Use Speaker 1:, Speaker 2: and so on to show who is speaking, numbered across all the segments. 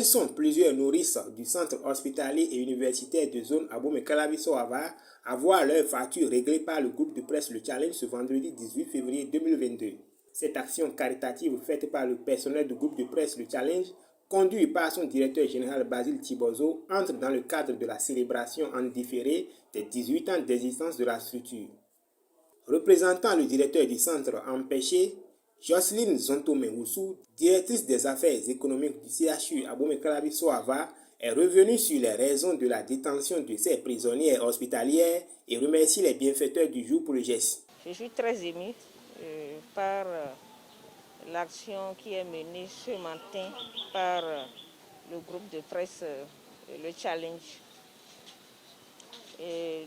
Speaker 1: sont plusieurs nourrices du centre hospitalier et universitaire de zone Abomey-Calavi-Soava à voir leur facture réglée par le groupe de presse Le Challenge ce vendredi 18 février 2022. Cette action caritative faite par le personnel du groupe de presse Le Challenge, conduit par son directeur général Basile Tibozo, entre dans le cadre de la célébration en différé des 18 ans d'existence de la structure. Représentant le directeur du centre empêché, Jocelyne Zontomé-Oussou, directrice des affaires économiques du CHU Abomey-Calavi-Soava, est revenue sur les raisons de la détention de ces prisonnières hospitalières et remercie les bienfaiteurs du jour pour le geste.
Speaker 2: Je suis très émue par l'action qui est menée ce matin par le groupe de presse Le Challenge.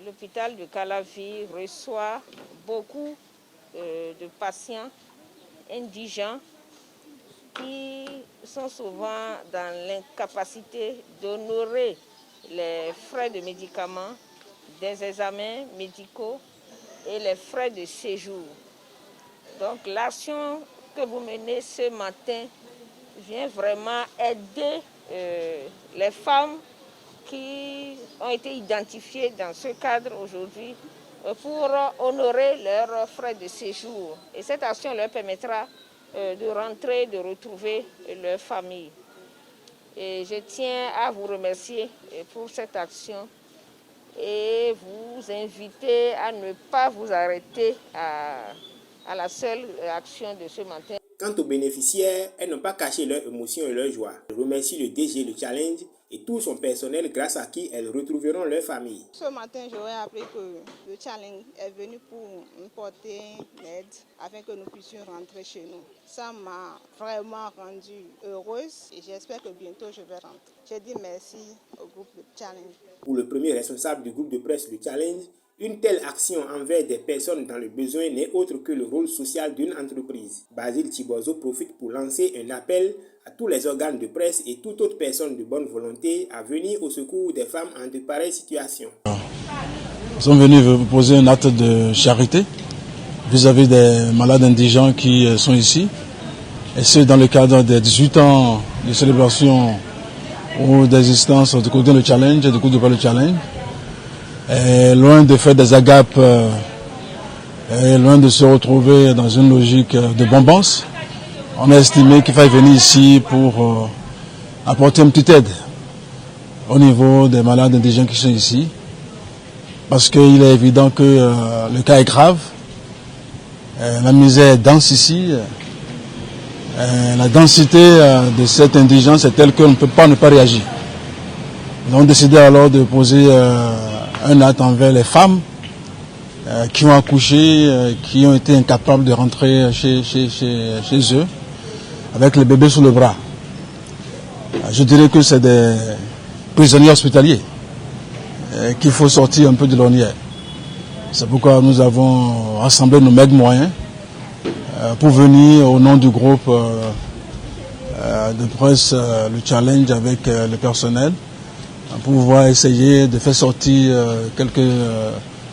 Speaker 2: L'hôpital de Calavi reçoit beaucoup de patients indigents qui sont souvent dans l'incapacité d'honorer les frais de médicaments, des examens médicaux et les frais de séjour. Donc l'action que vous menez ce matin vient vraiment aider les femmes qui ont été identifiées dans ce cadre aujourd'hui pour honorer leurs frais de séjour. Et cette action leur permettra de rentrer, de retrouver leur famille. Et je tiens à vous remercier pour cette action et vous inviter à ne pas vous arrêter à la seule action de ce matin.
Speaker 1: Quant aux bénéficiaires, elles n'ont pas caché leur émotion et leur joie. Elles remercient le DG Le Challenge et tout son personnel grâce à qui elles retrouveront leur famille.
Speaker 3: Ce matin, j'aurais appris que le Challenge est venu pour nous porter l'aide afin que nous puissions rentrer chez nous. Ça m'a vraiment rendue heureuse et j'espère que bientôt je vais rentrer. Je dis merci au groupe de Challenge.
Speaker 1: Pour le premier responsable du groupe de presse Le Challenge, une telle action envers des personnes dans le besoin n'est autre que le rôle social d'une entreprise. Basile Tibozo profite pour lancer un appel à tous les organes de presse et toute autre personne de bonne volonté à venir au secours des femmes en de pareilles situations.
Speaker 4: Nous sommes venus vous poser un acte de charité vis-à-vis des malades indigents qui sont ici. Et c'est dans le cadre des 18 ans de célébration ou d'existence du groupe de Challenge et du groupe de presse Le Challenge. Et loin de faire des agapes, et loin de se retrouver dans une logique de bombance, on a estimé qu'il fallait venir ici pour apporter une petite aide au niveau des malades indigents qui sont ici. Parce qu'il est évident que le cas est grave, la misère est dense ici, la densité de cette indigence est telle qu'on ne peut pas ne pas réagir. Nous avons décidé alors de poser un acte envers les femmes qui ont accouché, qui ont été incapables de rentrer chez eux avec les bébés sous le bras. Je dirais que c'est des prisonniers hospitaliers qu'il faut sortir un peu de l'ornière. C'est pourquoi nous avons rassemblé nos maigres moyens pour venir au nom du groupe de presse Le Challenge avec le personnel pour pouvoir essayer de faire sortir quelques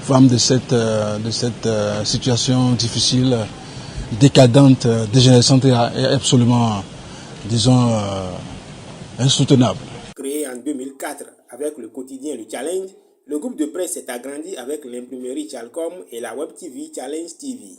Speaker 4: femmes de cette situation difficile, décadente, dégénérescente et absolument, disons, insoutenable.
Speaker 1: Créé en 2004 avec le quotidien Le Challenge, le groupe de presse s'est agrandi avec l'imprimerie Chalcom et la web TV Challenge TV.